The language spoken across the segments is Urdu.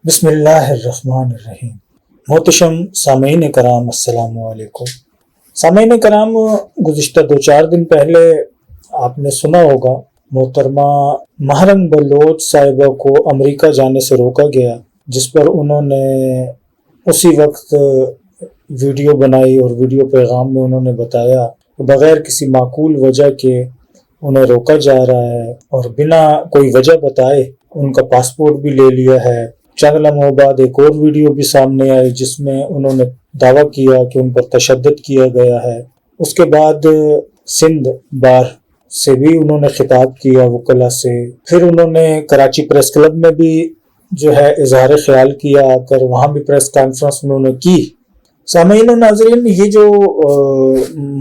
بسم اللہ الرحمن الرحیم۔ محتشم سامعین کرام السلام علیکم۔ سامعین کرام، گزشتہ 2-4 دن پہلے آپ نے سنا ہوگا محترمہ ماہرنگ بلوچ صاحبہ کو امریکہ جانے سے روکا گیا، جس پر انہوں نے اسی وقت ویڈیو بنائی اور ویڈیو پیغام میں انہوں نے بتایا کہ بغیر کسی معقول وجہ کے انہیں روکا جا رہا ہے اور بنا کوئی وجہ بتائے ان کا پاسپورٹ بھی لے لیا ہے۔ چند لمحوں بعد ایک اور ویڈیو بھی سامنے آئی جس میں انہوں نے دعویٰ کیا کہ ان پر تشدد کیا گیا ہے۔ اس کے بعد سندھ بار سے بھی انہوں نے خطاب کیا وکلا سے، پھر انہوں نے کراچی پریس کلب میں بھی جو ہے اظہار خیال کیا آ کر، وہاں بھی پریس کانفرنس انہوں نے کی۔ سامعین و ناظرین، یہ جو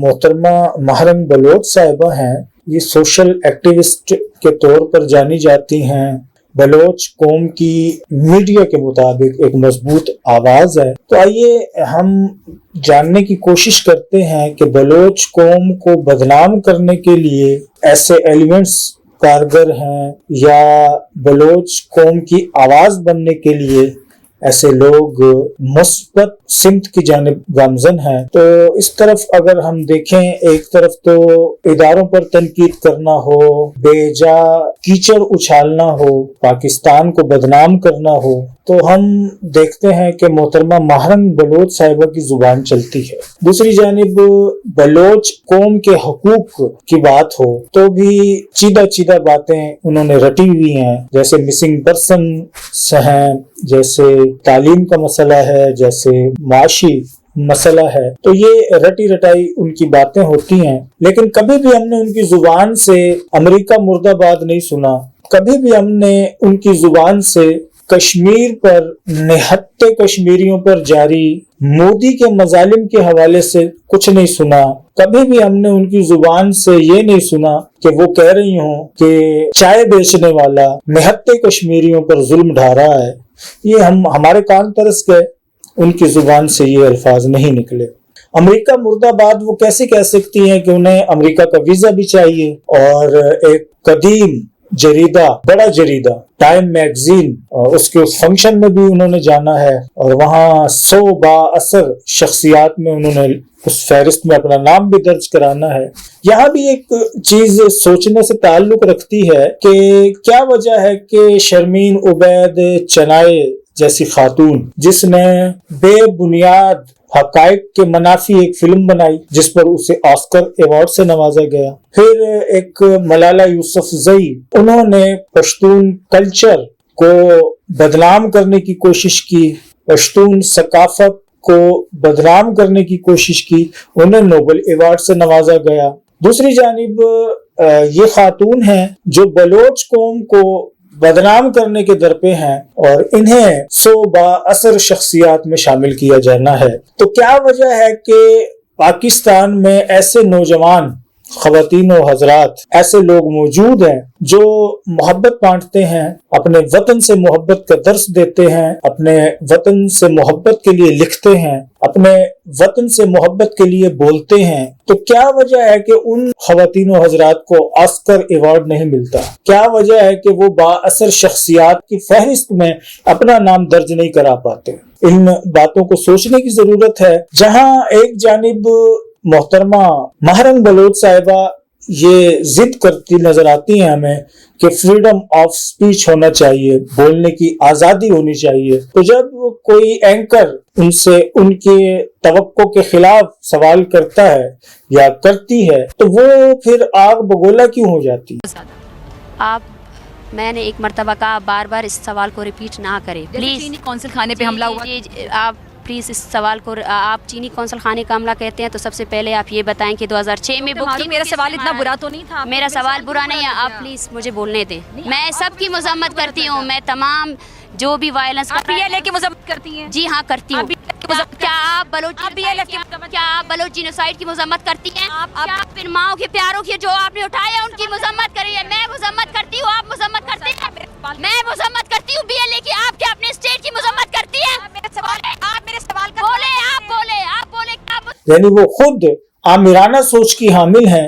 محترمہ ماہرنگ بلوچ صاحبہ ہیں، یہ سوشل ایکٹیوسٹ کے طور پر جانی جاتی ہیں۔ بلوچ قوم کی میڈیا کے مطابق ایک مضبوط آواز ہے۔ تو آئیے ہم جاننے کی کوشش کرتے ہیں کہ بلوچ قوم کو بدنام کرنے کے لیے ایسے ایلیمنٹس کارگر ہیں یا بلوچ قوم کی آواز بننے کے لیے ایسے لوگ مثبت سمت کی جانب گامزن ہیں۔ تو اس طرف اگر ہم دیکھیں، ایک طرف تو اداروں پر تنقید کرنا ہو، بے جا کیچڑ اچھالنا ہو، پاکستان کو بدنام کرنا ہو، تو ہم دیکھتے ہیں کہ محترمہ ماہرنگ بلوچ صاحبہ کی زبان چلتی ہے۔ دوسری جانب بلوچ قوم کے حقوق کی بات ہو تو بھی چیدہ باتیں انہوں نے رٹی ہوئی ہیں، جیسے مسنگ پرسن ہیں، جیسے تعلیم کا مسئلہ ہے، جیسے معاشی مسئلہ ہے۔ تو یہ رٹی رٹائی ان کی باتیں ہوتی ہیں، لیکن کبھی بھی ہم نے ان کی زبان سے امریکہ مرد آباد نہیں سنا، کبھی بھی ہم نے ان کی زبان سے کشمیر پر نہتے کشمیریوں پر جاری مودی کے مظالم کے حوالے سے کچھ نہیں سنا، کبھی بھی ہم نے ان کی زبان سے یہ نہیں سنا کہ وہ کہہ رہی ہوں کہ چائے بیچنے والا نہتے کشمیریوں پر ظلم ڈھا رہا ہے۔ یہ ہمارے کان ترس گئے، ان کی زبان سے یہ الفاظ نہیں نکلے۔ امریکہ مرد آباد وہ کیسے کہہ سکتی ہیں کہ انہیں امریکہ کا ویزا بھی چاہیے، اور ایک قدیم جریدہ، بڑا جریدہ ٹائم میگزین، اس کے اس فنکشن میں بھی انہوں نے جانا ہے اور وہاں 100 با اثر شخصیات میں انہوں نے اس فہرست میں اپنا نام بھی درج کرانا ہے۔ یہاں بھی ایک چیز سوچنے سے تعلق رکھتی ہے کہ کیا وجہ ہے کہ شرمین عبید چنائے جیسی خاتون، جس نے بے بنیاد حقائق کے منافی ایک فلم بنائی جس پر اسے آسکر ایوارڈ سے نوازا گیا، پھر ایک ملالہ یوسفزئی، انہوں نے پشتون کلچر کو بدنام کرنے کی کوشش کی، پشتون ثقافت کو بدنام کرنے کی کوشش کی، انہیں نوبل ایوارڈ سے نوازا گیا۔ دوسری جانب یہ خاتون ہیں جو بلوچ قوم کو بدنام کرنے کے درپے ہیں اور انہیں 100 با اثر شخصیات میں شامل کیا جانا ہے۔ تو کیا وجہ ہے کہ پاکستان میں ایسے نوجوان خواتین و حضرات، ایسے لوگ موجود ہیں جو محبت بانٹتے ہیں، اپنے وطن سے محبت کا درس دیتے ہیں، اپنے وطن سے محبت کے لیے لکھتے ہیں، اپنے وطن سے محبت کے لیے بولتے ہیں؟ تو کیا وجہ ہے کہ ان خواتین و حضرات کو آسکر ایوارڈ نہیں ملتا؟ کیا وجہ ہے کہ وہ با اثر شخصیات کی فہرست میں اپنا نام درج نہیں کرا پاتے؟ ان باتوں کو سوچنے کی ضرورت ہے۔ جہاں ایک جانب محترمہ ماہرنگ بلوچ صاحبہ یہ ضد کرتی نظر آتی ہیں ہمیں کہ فریڈم آف سپیچ ہونا چاہیے، بولنے کی آزادی ہونی چاہیے، تو جب کوئی اینکر ان سے ان کے توقع کے خلاف سوال کرتا ہے یا کرتی ہے تو وہ پھر آگ بگولا کیوں ہو جاتی ہے؟ میں نے ایک مرتبہ کہا بار بار اس سوال کو ریپیٹ نہ کریں پلیز۔ چینی قونصل خانے پہ حملہ ہوا، آپ پلیز اس سوال کو، آپ چینی قونصل خانے کا حملہ کہتے ہیں تو سب سے پہلے آپ یہ بتائیں کہ 2006 میں بک تھی۔ میرا سوال اتنا برا تو نہیں تھا، میرا سوال برا نہیں ہے، آپ پلیز مجھے بولنے دیں۔ میں سب کی مذمت کرتی ہوں، میں تمام جو بھی وائلنس کی مذمت کرتی ہیں؟ جی ہاں کرتی ہوں۔ کیا آپ بلوچ جینوسائیڈ کی مذمت کرتی ہیں؟ کیا آپ ان ماؤں کے پیاروں کی جو آپ نے اٹھائے ان کی مذمت کری ہے؟ میں مذمت کرتی ہوں، آپ مذمت کرتے ہیں؟ میں مذمت کرتی ہوں BLA کی، آپ کیا اپنے اسٹیٹ کی مذمت کرتی ہیں؟ آپ میرے سوال کا آپ بولے کیا؟ یعنی وہ خود آمرانہ سوچ کی حامل ہیں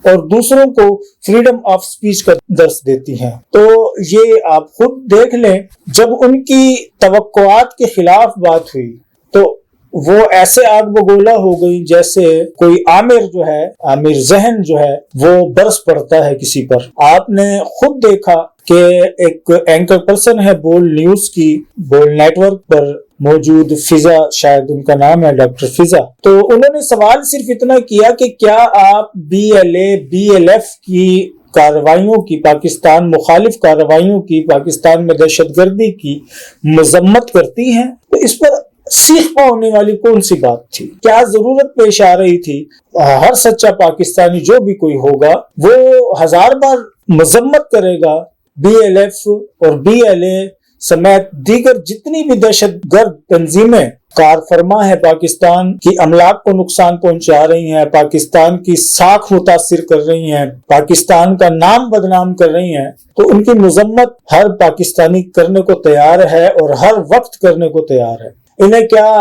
اور دوسروں کو فریڈم آف سپیچ کا درس دیتی ہیں۔ تو یہ آپ خود دیکھ لیں، جب ان کی توقعات کے خلاف بات ہوئی تو وہ ایسے آگ بگولا ہو گئی جیسے کوئی عامر ذہن جو ہے وہ برس پڑتا ہے کسی پر۔ آپ نے خود دیکھا کہ ایک اینکر پرسن ہے بول نیوز کی، بول نیٹ ورک پر موجود، فضا شاید ان کا نام ہے، ڈاکٹر فضا، تو انہوں نے سوال صرف اتنا کیا کہ کیا آپ BLF کی کارروائیوں کی، پاکستان مخالف کارروائیوں کی، پاکستان میں دہشت گردی کی مذمت کرتی ہیں؟ تو اس پر سیکھنا ہونے والی کون سی بات تھی؟ کیا ضرورت پیش آ رہی تھی؟ ہر سچا پاکستانی جو بھی کوئی ہوگا وہ 1000 بار مذمت کرے گا BLF اور BLA سمیت دیگر جتنی بھی دہشت گرد تنظیمیں کار فرما ہے، پاکستان کی املاک کو نقصان پہنچا رہی ہیں، پاکستان کی ساکھ متاثر کر رہی ہیں، پاکستان کا نام بدنام کر رہی ہیں، تو ان کی مذمت ہر پاکستانی کرنے کو تیار ہے اور ہر وقت کرنے کو تیار ہے۔ انہیں کیا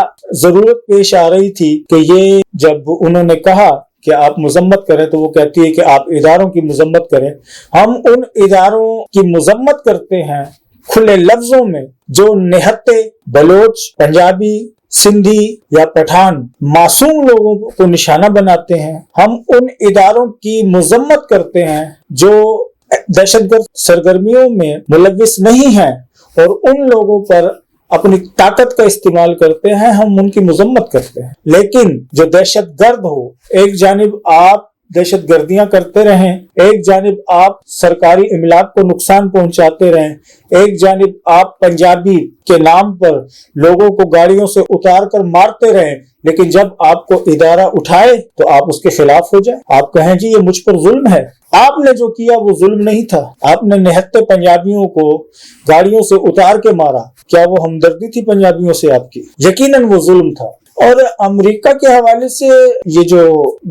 ضرورت پیش آ رہی تھی کہ یہ جب انہوں نے کہا کہ آپ مذمت کریں تو وہ کہتی ہے کہ آپ اداروں کی مذمت کریں۔ ہم ان اداروں کی مذمت کرتے ہیں کھلے لفظوں میں جو نہتے بلوچ، پنجابی، سندھی یا پٹھان معصوم لوگوں کو نشانہ بناتے ہیں۔ ہم ان اداروں کی مذمت کرتے ہیں جو دہشت گرد سرگرمیوں میں ملوث نہیں ہیں اور ان لوگوں پر اپنی طاقت کا استعمال کرتے ہیں، ہم ان کی مذمت کرتے ہیں۔ لیکن جو دہشت گرد ہو، ایک جانب آپ دہشت گردیاں کرتے رہیں، ایک جانب آپ سرکاری املاک کو نقصان پہنچاتے رہیں، ایک جانب آپ پنجابی کے نام پر لوگوں کو گاڑیوں سے اتار کر مارتے رہیں، لیکن جب آپ کو ادارہ اٹھائے تو آپ اس کے خلاف ہو جائیں، آپ کہیں جی یہ مجھ پر ظلم ہے۔ آپ نے جو کیا وہ ظلم نہیں تھا، آپ نے نہتے پنجابیوں کو گاڑیوں سے اتار کے مارا، کیا وہ ہمدردی تھی پنجابیوں سے آپ کی؟ یقیناً وہ ظلم تھا۔ اور امریکہ کے حوالے سے یہ جو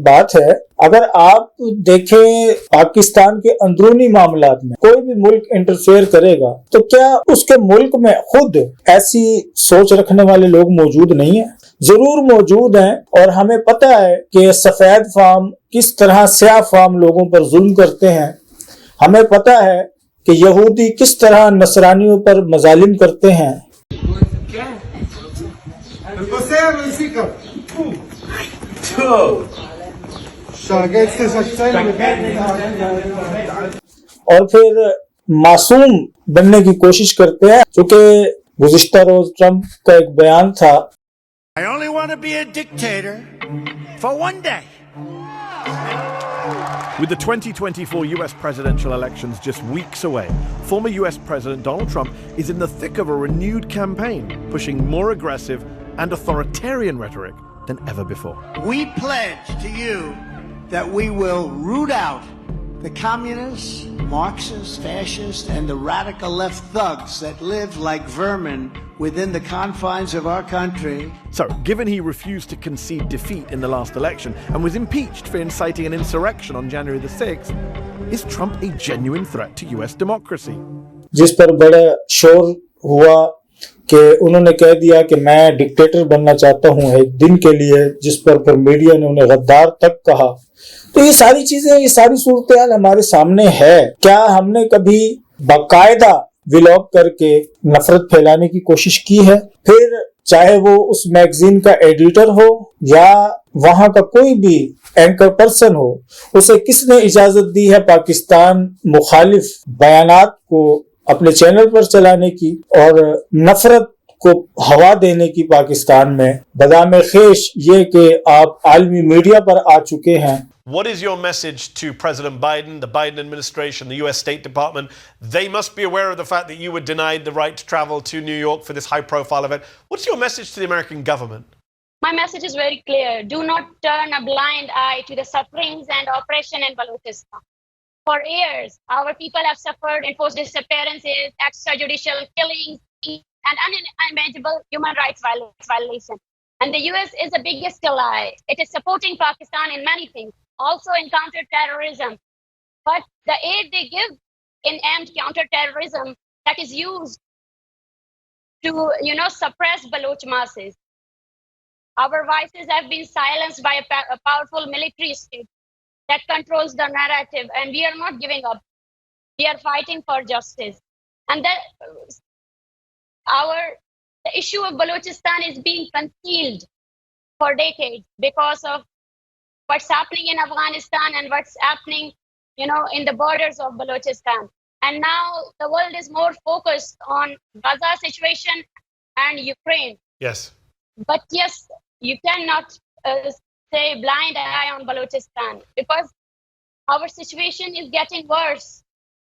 بات ہے، اگر آپ دیکھیں پاکستان کے اندرونی معاملات میں کوئی بھی ملک انٹرفیئر کرے گا تو کیا اس کے ملک میں خود ایسی سوچ رکھنے والے لوگ موجود نہیں ہیں؟ ضرور موجود ہیں، اور ہمیں پتہ ہے کہ سفید فام کس طرح سیاہ فام لوگوں پر ظلم کرتے ہیں، ہمیں پتہ ہے کہ یہودی کس طرح نصرانیوں پر مظالم کرتے ہیں۔ اور پھر معصوم بننے کی کوشش کرتے ہیں، چونکہ گزشتہ روز ٹرمپ کا ایک بیان تھا، I only want to be a dictator for one day. With the 2024 US presidential elections just weeks away, former US President Donald Trump is in the thick of a renewed campaign, pushing more aggressive and authoritarian rhetoric than ever before. We pledge to you that we will root out the communists, Marxists, fascists, and the radical left thugs that live like vermin within the confines of our country. So, given he refused to concede defeat in the last election and was impeached for inciting an insurrection on January the 6th, is Trump a genuine threat to US democracy? جس پر بڑا شور ہوا کہ انہوں نے کہہ دیا کہ میں ڈکٹیٹر بننا چاہتا ہوں ایک دن کے لیے، جس پر پھر میڈیا نے انہیں غدار تک کہا۔ تو یہ ساری چیزیں، یہ ساری صورتحال ہمارے سامنے ہے۔ کیا ہم نے کبھی باقاعدہ ولاگ کر کے نفرت پھیلانے کی کوشش کی ہے؟ پھر چاہے وہ اس میگزین کا ایڈیٹر ہو یا وہاں کا کوئی بھی اینکر پرسن ہو، اسے کس نے اجازت دی ہے پاکستان مخالف بیانات کو اپنے چینل پر چلانے کی اور نفرت کو ہوا دینے کی؟ پاکستان میں بادام خیش یہ کہ آپ عالمی میڈیا پر آ چکے ہیں۔ What is your message to President Biden, the Biden administration, the US State Department? They must be aware of the fact that you were denied the right to travel to New York for this high-profile event. What's your message to the American government? My message is very clear. Do not turn a blind eye to the sufferings and oppression in Balochistan. For years, our people have suffered enforced disappearances, extrajudicial killings, and unimaginable human rights violations. And the US is the biggest ally. It is supporting Pakistan in many things, also in counter-terrorism. But the aid they give in armed counter-terrorism that is used to, suppress Baloch masses. Our voices have been silenced by a powerful military state that controls the narrative, and we are not giving up. We are fighting for justice. and the issue of Balochistan is being concealed for decades because of what's happening in Afghanistan and what's happening, in the borders of Balochistan. And now the world is more focused on Gaza situation and Ukraine. Yes. But yes, you cannot say blind eye on Balochistan, because our situation is getting worse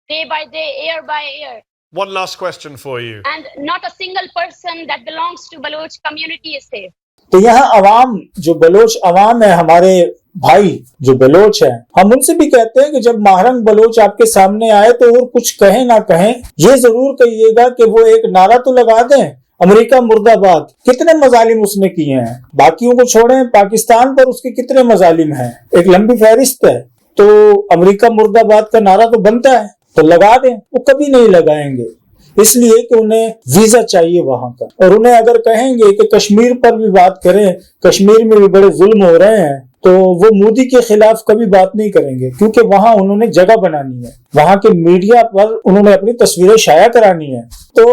day by day, year by year. One last question for you. And not a single person that belongs to Baloch community is safe. تو یہاں عوام جو بلوچ عوام ہے, ہمارے بھائی جو بلوچ ہیں, ہم ان سے بھی کہتے ہیں کہ جب ماہرنگ بلوچ آپ کے سامنے آئے تو اور کچھ کہیں نہ کہیں, یہ ضرور کہیے گا کہ وہ ایک نعرہ تو لگا دیں, امریکہ مرد آباد. کتنے مظالم اس نے کیے ہیں, باقیوں کو چھوڑیں, پاکستان پر اس کے کتنے مظالم ہیں, ایک لمبی فہرست ہے. تو امریکہ مرد آباد کا نعرہ تو بنتا ہے, تو لگا دیں. وہ کبھی نہیں لگائیں گے, اس لیے کہ انہیں ویزا چاہیے وہاں کا. اور انہیں اگر کہیں گے کہ کشمیر پر بھی بات کریں, کشمیر میں بھی بڑے ظلم ہو رہے ہیں, تو وہ مودی کے خلاف کبھی بات نہیں کریں گے, کیونکہ وہاں انہوں نے جگہ بنانی ہے, وہاں کے میڈیا پر انہوں نے اپنی تصویریں شائع کرانی ہے. تو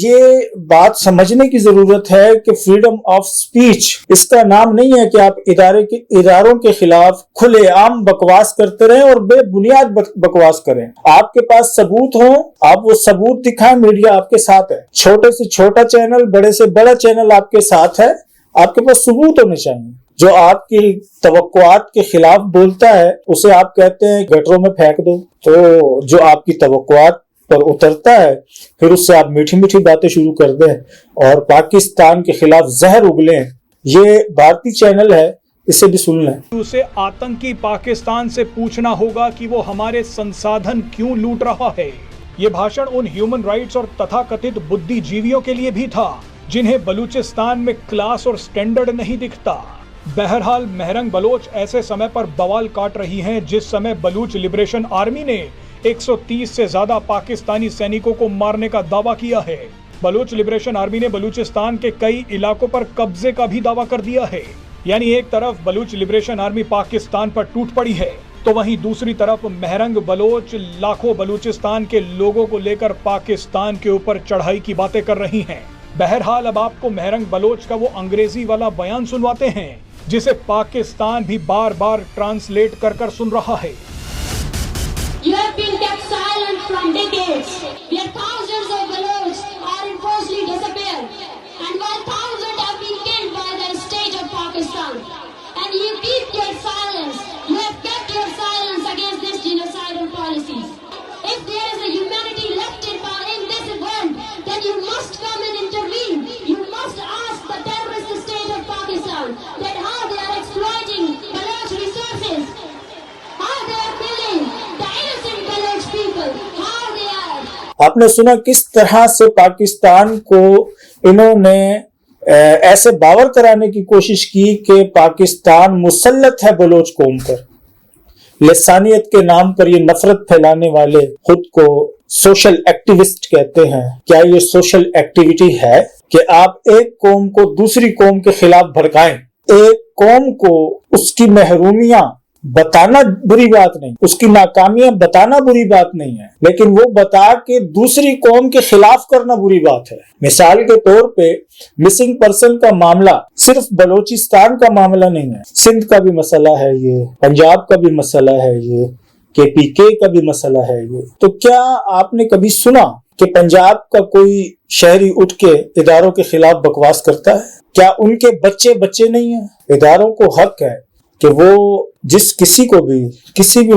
یہ بات سمجھنے کی ضرورت ہے کہ فریڈم آف سپیچ اس کا نام نہیں ہے کہ آپ اداروں کے خلاف کھلے عام بکواس کرتے رہیں اور بے بنیاد بکواس کریں. آپ کے پاس ثبوت ہوں, آپ وہ ثبوت دکھائیں, میڈیا آپ کے ساتھ ہے. چھوٹے سے چھوٹا چینل, بڑے سے بڑا چینل آپ کے ساتھ ہے. آپ کے پاس ثبوت ہونے چاہیے. جو آپ کی توقعات کے خلاف بولتا ہے اسے آپ کہتے ہیں گٹروں میں پھینک دو. تو جو آپ کی توقعات پر اترتا ہے پھر اس سے آپ میٹھی میٹھی باتیں شروع کر دیں اور پاکستان کے خلاف زہر اگلیں. یہ بھارتی چینل ہے, اسے بھی سن لیں. اسے آتنکی پاکستان سے پوچھنا ہوگا کہ وہ ہمارے سنسادھن کیوں لوٹ رہا ہے. یہ بھاشن ان ہیومن رائٹس اور تتھا کتھت بدھی جیویوں کے لیے بھی تھا جنہیں بلوچستان میں کلاس اور سٹینڈرڈ نہیں دکھتا. بہرحال مہرنگ بلوچ ایسے سمے پر بوال کاٹ رہی ہیں جس سمے بلوچ لبریشن آرمی نے 130 سے زیادہ پاکستانی سینکوں کو مارنے کا دعویٰ کیا ہے. بلوچ لبریشن آرمی نے بلوچستان کے کئی علاقوں پر قبضے کا بھی دعویٰ کر دیا ہے. یعنی ایک طرف بلوچ لبریشن آرمی پاکستان پر ٹوٹ پڑی ہے تو وہیں دوسری طرف مہرنگ بلوچ لاکھوں بلوچستان کے لوگوں کو لے کر پاکستان کے اوپر چڑھائی کی باتیں کر رہی ہیں. بہرحال اب آپ کو مہرنگ بلوچ کا وہ انگریزی والا بیان سنواتے ہیں جسے پاکستان بھی بار بار ٹرانسلیٹ کر کر سن رہا ہے. You have been kept silent from decades, where thousands of Baloch are enforcedly disappeared, and while thousands have been killed by the state of Pakistan, and you keep your silence, you have kept your silence against these genocidal policies. If there is a humanity left in this world, then you must come and intervene. You must ask the terrorist state of Pakistan that how they are exploiting Baloch resources, how they are killing the innocent Baloch people, how they are. آپ نے سنا کس طرح سے پاکستان کو انہوں نے ایسے باور کرانے کی کوشش کی کہ پاکستان مسلط ہے بلوچ قوم پر. لسانیت کے نام پر یہ نفرت پھیلانے والے خود کو سوشل ایکٹیوسٹ کہتے ہیں. کیا یہ سوشل ایکٹیویٹی ہے کہ آپ ایک قوم کو دوسری قوم کے خلاف بھڑکائیں؟ ایک قوم کو اس کی محرومیاں بتانا بری بات نہیں, اس کی ناکامیاں بتانا بری بات نہیں ہے, لیکن وہ بتا کے دوسری قوم کے خلاف کرنا بری بات ہے. مثال کے طور پہ مسنگ پرسن کا معاملہ صرف بلوچستان کا معاملہ نہیں ہے, سندھ کا بھی مسئلہ ہے, یہ پنجاب کا بھی مسئلہ ہے, یہ KPK کا بھی مسئلہ ہے. یہ تو کیا آپ نے کبھی سنا کہ پنجاب کا کوئی شہری اٹھ کے اداروں کے خلاف بکواس کرتا ہے؟ کیا ان کے بچے نہیں ہیں؟ اداروں کو حق ہے کہ وہ جس کسی کو بھی کسی بھی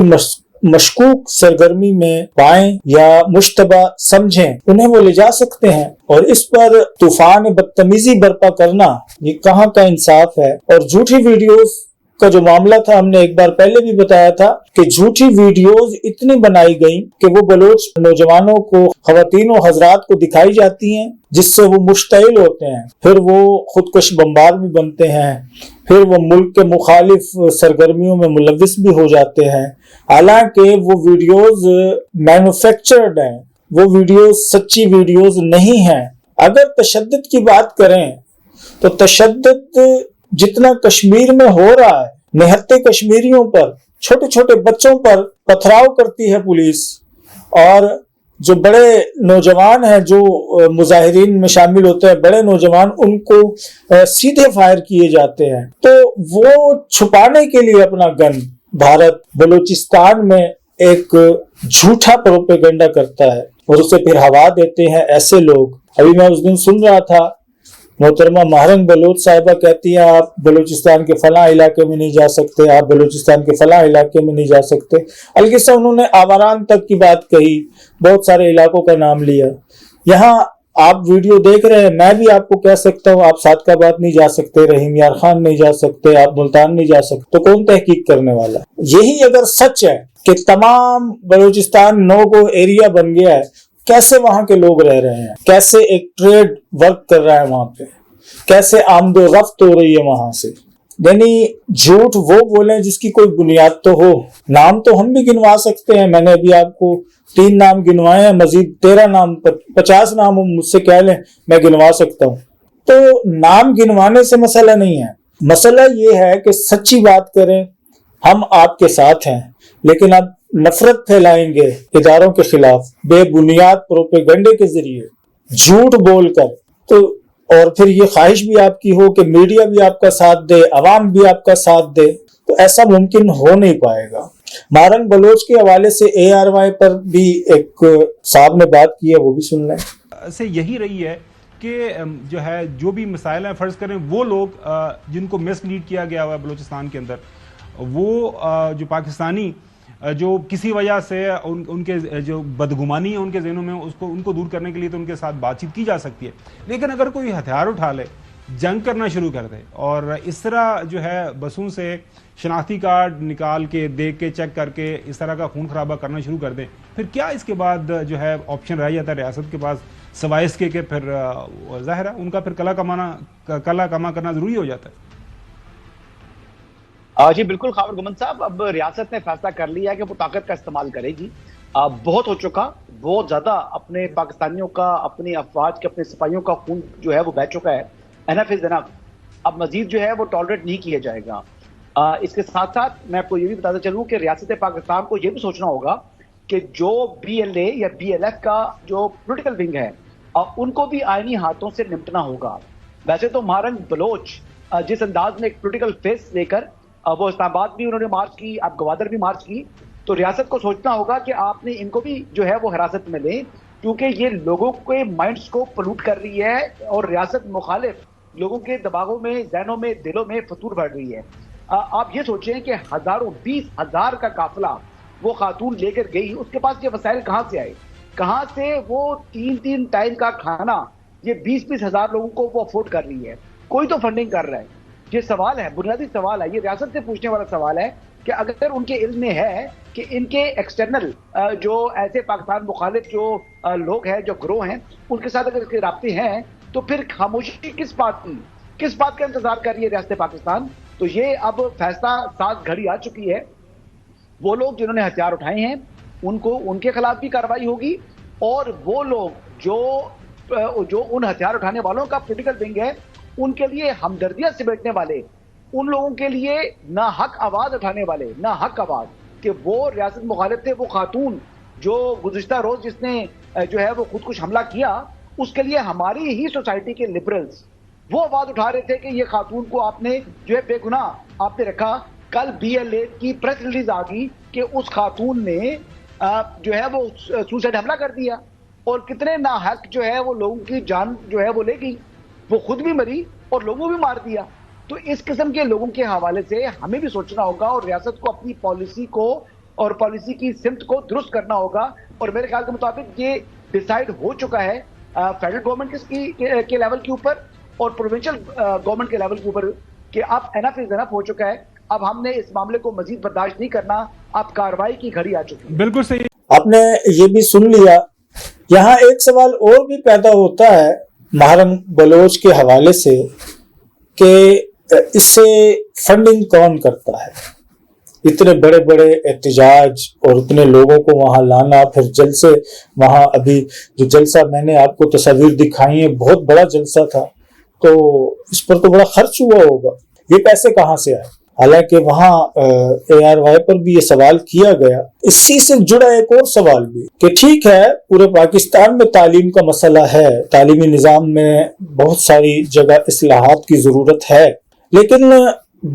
مشکوک سرگرمی میں پائیں یا مشتبہ سمجھیں انہیں وہ لے جا سکتے ہیں. اور اس پر طوفان بدتمیزی برپا کرنا یہ کہاں کا انصاف ہے؟ اور جھوٹی ویڈیوز کا جو معاملہ تھا, ہم نے ایک بار پہلے بھی بتایا تھا کہ جھوٹی ویڈیوز اتنی بنائی گئیں کہ وہ بلوچ نوجوانوں کو, خواتین و حضرات کو دکھائی جاتی ہیں جس سے وہ مشتعل ہوتے ہیں, پھر وہ خودکش بمبار بھی بنتے ہیں, پھر وہ ملک کے مخالف سرگرمیوں میں ملوث بھی ہو جاتے ہیں. حالانکہ وہ ویڈیوز مینوفیکچرڈ ہیں, وہ ویڈیوز سچی ویڈیوز نہیں ہیں. اگر تشدد کی بات کریں تو تشدد جتنا کشمیر میں ہو رہا ہے, نہتے کشمیریوں پر, چھوٹے چھوٹے بچوں پر پتھراؤ کرتی ہے پولیس, اور جو بڑے نوجوان ہیں جو مظاہرین میں شامل ہوتے ہیں، بڑے نوجوان، ان کو سیدھے فائر کیے جاتے ہیں. تو وہ چھپانے کے لیے اپنا گن بھارت بلوچستان میں ایک جھوٹا پروپیگنڈا کرتا ہے اور اسے پھر ہوا دیتے ہیں ایسے لوگ. ابھی میں اس دن سن رہا تھا محترمہ ماہرنگ بلوچ صاحبہ کہتی ہیں آپ بلوچستان کے فلاں علاقے میں نہیں جا سکتے، آپ بلوچستان کے فلاں علاقے میں نہیں جا سکتے. القصہ انہوں نے آوران تک کی بات کہی، بہت سارے علاقوں کا نام لیا. یہاں آپ ویڈیو دیکھ رہے ہیں، میں بھی آپ کو کہہ سکتا ہوں آپ صادقآباد نہیں جا سکتے، رحیم یار خان نہیں جا سکتے، آپ ملتان نہیں جا سکتے. تو کون تحقیق کرنے والا؟ یہی اگر سچ ہے کہ تمام بلوچستان نو گو ایریا بن گیا ہے، کیسے وہاں کے لوگ رہ رہے ہیں، کیسے ایک ٹریڈ ورک کر رہا ہے وہاں پہ، کیسے آمد و رفت ہو رہی ہے وہاں سے. یعنی جھوٹ وہ بولیں جس کی کوئی بنیاد تو ہو. نام تو ہم بھی گنوا سکتے ہیں، میں نے ابھی آپ کو 3 نام گنوائے ہیں، مزید 13 نام 50 نام مجھ سے کہہ لیں میں گنوا سکتا ہوں. تو نام گنوانے سے مسئلہ نہیں ہے، مسئلہ یہ ہے کہ سچی بات کریں. ہم آپ کے ساتھ ہیں، لیکن اب نفرت پھیلائیں گے اداروں کے خلاف بے بنیاد پروپیگنڈے کے ذریعے، جھوٹ بول کر. تو اور پھر یہ خواہش بھی آپ کی ہو کہ میڈیا بھی آپ کا ساتھ دے، عوام بھی آپ کا ساتھ دے، تو ایسا ممکن ہو نہیں پائے گا. مارنگ بلوچ کے حوالے سے ARY پر بھی ایک صاحب نے بات کی ہے، وہ بھی سن لیں. سے یہی رہی ہے کہ جو بھی مسائل ہیں، فرض کریں وہ لوگ جن کو مس لیڈ کیا گیا ہوا ہے بلوچستان کے اندر، وہ جو پاکستانی جو کسی وجہ سے ان کے جو بدگمانی ہے ان کے ذہنوں میں، ان کو دور کرنے کے لیے تو ان کے ساتھ بات چیت کی جا سکتی ہے. لیکن اگر کوئی ہتھیار اٹھا لے، جنگ کرنا شروع کر دے اور اس طرح بسوں سے شناختی کارڈ نکال کے دیکھ کے چیک کر کے اس طرح کا خون خرابہ کرنا شروع کر دیں، پھر کیا اس کے بعد آپشن رہ جاتا ہے ریاست کے پاس سوائے اس کے کہ پھر ظاہر ہے ان کا پھر کلا کما کرنا ضروری ہو جاتا ہے. جی بالکل خاور گمن صاحب، اب ریاست نے فیصلہ کر لیا ہے کہ وہ طاقت کا استعمال کرے گی. بہت ہو چکا، بہت زیادہ اپنے پاکستانیوں کا، اپنی افواج کے، اپنے سپاہیوں کا خون وہ بہہ چکا ہے. انف از انف. اب مزید وہ ٹالریٹ نہیں کیا جائے گا. اس کے ساتھ ساتھ میں آپ کو یہ بھی بتاتا چلوں کہ ریاست پاکستان کو یہ بھی سوچنا ہوگا کہ جو BLA یا BLF کا جو پولیٹیکل ونگ ہے ان کو بھی آئینی ہاتھوں سے نمٹنا ہوگا. ویسے تو مارنگ بلوچ جس انداز میں ایک پولیٹیکل فیس لے کر وہ اسلام آباد بھی انہوں نے مارچ کی، اب گوادر بھی مارچ کی، تو ریاست کو سوچنا ہوگا کہ آپ نے ان کو بھی وہ حراست میں لیں، کیونکہ یہ لوگوں کے مائنڈز کو پلوٹ کر رہی ہے اور ریاست مخالف لوگوں کے دماغوں میں، ذہنوں میں، دلوں میں فتور بڑھ رہی ہے. آپ یہ سوچیں کہ 20,000 کا قافلہ وہ خاتون لے کر گئی، اس کے پاس یہ وسائل کہاں سے آئے؟ کہاں سے وہ 3 ٹائم کا کھانا یہ 20 ہزار لوگوں کو وہ افورڈ کر رہی ہے؟ کوئی تو فنڈنگ کر رہا ہے. یہ سوال ہے، بنیادی سوال ہے، یہ ریاست سے پوچھنے والا سوال ہے کہ اگر ان کے علم میں ہے کہ ان کے ایکسٹرنل جو ایسے پاکستان مخالف جو لوگ ہیں، جو گروہ ہیں، ان کے ساتھ اگر اس کے رابطے ہیں، تو پھر خاموشی کس بات کا انتظار کر رہی ہے ریاست پاکستان؟ تو یہ اب فیصلہ ساز گھڑی آ چکی ہے. وہ لوگ جنہوں نے ہتھیار اٹھائے ہیں ان کے خلاف بھی کارروائی ہوگی، اور وہ لوگ جو ان ہتھیار اٹھانے والوں کا پولیٹیکل ونگ ہے، ان کے لیے ہمدردیاں سمیٹنے والے، ان لوگوں کے لیے نہ حق آواز اٹھانے والے، نہ حق آواز کہ وہ ریاست مخالف تھے، وہ خاتون جو گزشتہ روز جس نے وہ خودکش حملہ کیا، اس کے لیے ہماری ہی سوسائٹی کے لبرلز وہ آواز اٹھا رہے تھے کہ یہ خاتون کو آپ نے بے گناہ آپ نے رکھا. کل BLA کی پریس ریلیز آ گئی کہ اس خاتون نے وہ سوسائڈ حملہ کر دیا، اور کتنے ناحق وہ لوگوں کی جان وہ لے گئی، وہ خود بھی مری اور لوگوں بھی مار دیا. تو اس قسم کے لوگوں کے حوالے سے ہمیں بھی سوچنا ہوگا اور ریاست کو اپنی پالیسی کو اور پالیسی کی سمت کو درست کرنا ہوگا. اور میرے خیال کے مطابق یہ ڈیسائیڈ ہو چکا ہے فیڈرل گورنمنٹ کے لیول کے اوپر اور پروونشل گورنمنٹ کے لیول کے اوپر کہ اب انف از انف ہو چکا ہے. اب ہم نے اس معاملے کو مزید برداشت نہیں کرنا، اب کارروائی کی گھڑی آ چکی ہے. بالکل صحیح. آپ نے یہ بھی سن لیا. یہاں ایک سوال اور بھی پیدا ہوتا ہے ماہرنگ بلوچ کے حوالے سے کہ اس سے فنڈنگ کون کرتا ہے؟ اتنے بڑے بڑے احتجاج اور اتنے لوگوں کو وہاں لانا، پھر جلسے وہاں، ابھی جو جلسہ میں نے آپ کو تصاویر دکھائی ہیں بہت بڑا جلسہ تھا، تو اس پر تو بڑا خرچ ہوا ہوگا. یہ پیسے کہاں سے آئے؟ حالانکہ وہاں ARY پر بھی یہ سوال کیا گیا. اسی سے جڑا ایک اور سوال بھی کہ ٹھیک ہے پورے پاکستان میں تعلیم کا مسئلہ ہے، تعلیمی نظام میں بہت ساری جگہ اصلاحات کی ضرورت ہے، لیکن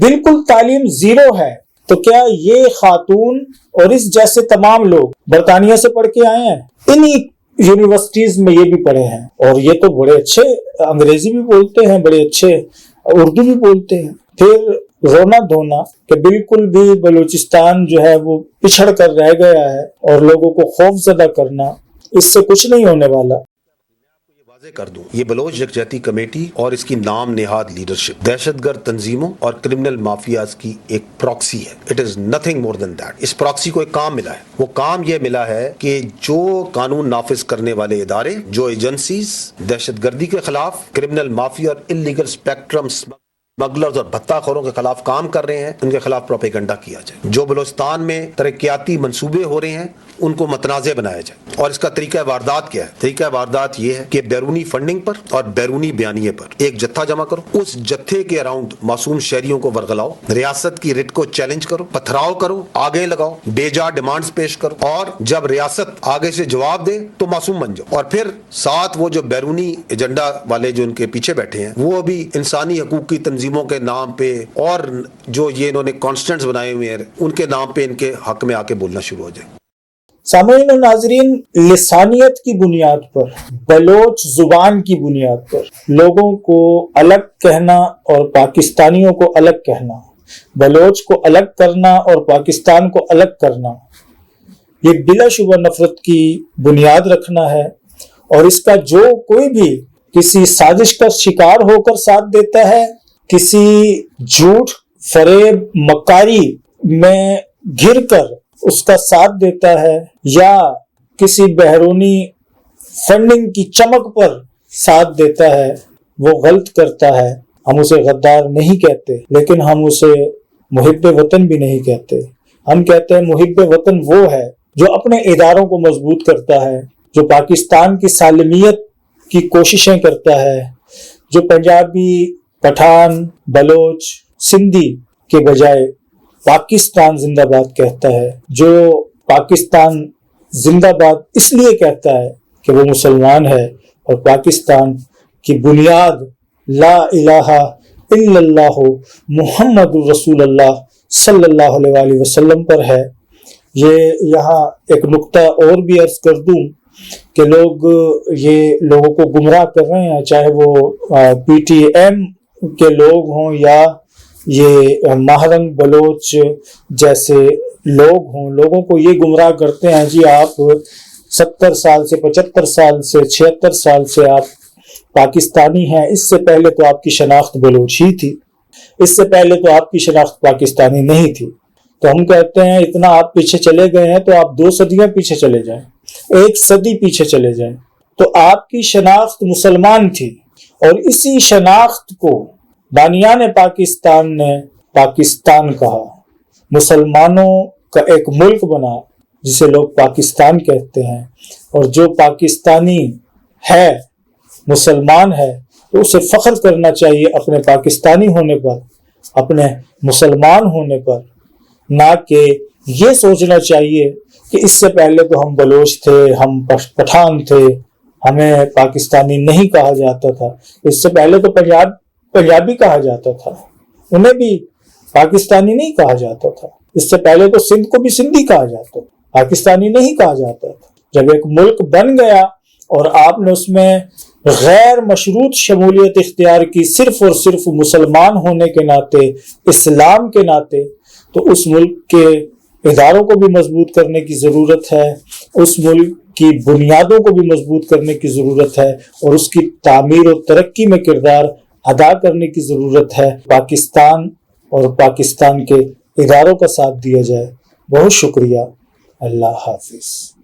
بالکل تعلیم زیرو ہے تو کیا یہ خاتون اور اس جیسے تمام لوگ برطانیہ سے پڑھ کے آئے ہیں؟ انہی یونیورسٹیز میں یہ بھی پڑھے ہیں اور یہ تو بڑے اچھے انگریزی بھی بولتے ہیں، بڑے اچھے اردو بھی بولتے ہیں. پھر رونا دھونا کہ بالکل بھی بلوچستان جو ہے وہ پچھڑ کر رہ گیا ہے اور لوگوں کو خوف زدہ کرنا، اس سے کچھ نہیں ہونے والا. کر دوں یہ بلوچ یکجہتی کمیٹی اور اس کی نام نہاد لیڈرشپ دہشت گرد تنظیموں اور کرمنل مافیاز کی ایک پراکسی ہے. It is nothing more than that. اس پراکسی کو ایک کام ملا ہے، وہ کام یہ ملا ہے کہ جو قانون نافذ کرنے والے ادارے، جو ایجنسیز دہشت گردی کے خلاف، کرمنل مافیا اور انلیگل اسپیکٹرم اسمگلرز اور بھتہ خوروں کے خلاف کام کر رہے ہیں، ان کے خلاف پروپیگنڈا کیا جائے. جو بلوچستان میں ترقیاتی منصوبے ہو رہے ہیں ان کو متنازع بنایا جائے. اور اس کا طریقہ واردات کیا ہے؟ طریقہ واردات یہ ہے کہ بیرونی فنڈنگ پر اور بیرونی بیانیے پر ایک جتھا جمع کرو، اس جتھے کے اراؤنڈ معصوم شہریوں کو ورغلاؤ، ریاست کی رٹ کو چیلنج کرو، پتھراؤ کرو، آگے لگاؤ، بے جا ڈیمانڈز پیش کرو، اور جب ریاست آگے سے جواب دے تو معصوم بن جاؤ. اور پھر ساتھ وہ جو بیرونی ایجنڈا والے جو ان کے پیچھے بیٹھے ہیں وہ بھی انسانی حقوق کی تنظیموں کے نام پہ اور جو یہ انہوں نے کانسٹنٹس بنائے ہوئے ہیں ان کے نام پہ ان کے حق میں آ کے بولنا شروع ہو جائے. سامعین و ناظرین، لسانیت کی بنیاد پر، بلوچ زبان کی بنیاد پر لوگوں کو الگ کہنا اور پاکستانیوں کو الگ کہنا، بلوچ کو الگ کرنا اور پاکستان کو الگ کرنا، یہ بلا شبہ نفرت کی بنیاد رکھنا ہے. اور اس کا جو کوئی بھی کسی سازش کا شکار ہو کر ساتھ دیتا ہے، کسی جھوٹ فریب مکاری میں گر کر اس کا ساتھ دیتا ہے، یا کسی بیرونی فنڈنگ کی چمک پر ساتھ دیتا ہے، وہ غلط کرتا ہے. ہم اسے غدار نہیں کہتے، لیکن ہم اسے محب وطن بھی نہیں کہتے. ہم کہتے ہیں محب وطن وہ ہے جو اپنے اداروں کو مضبوط کرتا ہے، جو پاکستان کی سالمیت کی کوششیں کرتا ہے، جو پنجابی، پٹھان، بلوچ، سندھی کے بجائے پاکستان زندہ باد کہتا ہے، جو پاکستان زندہ باد اس لیے کہتا ہے کہ وہ مسلمان ہے اور پاکستان کی بنیاد لا الہ الا اللہ محمد رسول اللہ صلی اللہ علیہ وآلہ وسلم پر ہے. یہ یہاں ایک نقطہ اور بھی عرض کر دوں کہ لوگ یہ لوگوں کو گمراہ کر رہے ہیں، چاہے وہ PTM کے لوگ ہوں یا یہ ماہرنگ بلوچ جیسے لوگ ہوں. لوگوں کو یہ گمراہ کرتے ہیں جی آپ 70 سال سے 75 سال سے 76 سال سے آپ پاکستانی ہیں. اس سے پہلے تو آپ کی شناخت بلوچ ہی تھی، اس سے پہلے تو آپ کی شناخت پاکستانی نہیں تھی. تو ہم کہتے ہیں اتنا آپ پیچھے چلے گئے ہیں تو آپ 2 صدیاں پیچھے چلے جائیں، 1 صدی پیچھے چلے جائیں. تو آپ کی شناخت مسلمان تھی، اور اسی شناخت کو بانیان پاکستان نے پاکستان کہا، مسلمانوں کا ایک ملک بنا جسے لوگ پاکستان کہتے ہیں. اور جو پاکستانی ہے، مسلمان ہے، تو اسے فخر کرنا چاہیے اپنے پاکستانی ہونے پر، اپنے مسلمان ہونے پر، نہ کہ یہ سوچنا چاہیے کہ اس سے پہلے تو ہم بلوچ تھے، ہم پٹھان تھے، ہمیں پاکستانی نہیں کہا جاتا تھا. اس سے پہلے تو پنجابی کہا جاتا تھا، انہیں بھی پاکستانی نہیں کہا جاتا تھا. اس سے پہلے تو سندھ کو بھی سندھی کہا جاتا تھا، پاکستانی نہیں کہا جاتا تھا. جب ایک ملک بن گیا اور آپ نے اس میں غیر مشروط شمولیت اختیار کی صرف اور صرف مسلمان ہونے کے ناطے، اسلام کے ناطے، تو اس ملک کے اداروں کو بھی مضبوط کرنے کی ضرورت ہے، اس ملک کی بنیادوں کو بھی مضبوط کرنے کی ضرورت ہے، اور اس کی تعمیر و ترقی میں کردار ادا کرنے کی ضرورت ہے. پاکستان اور پاکستان کے اداروں کا ساتھ دیا جائے. بہت شکریہ. اللہ حافظ.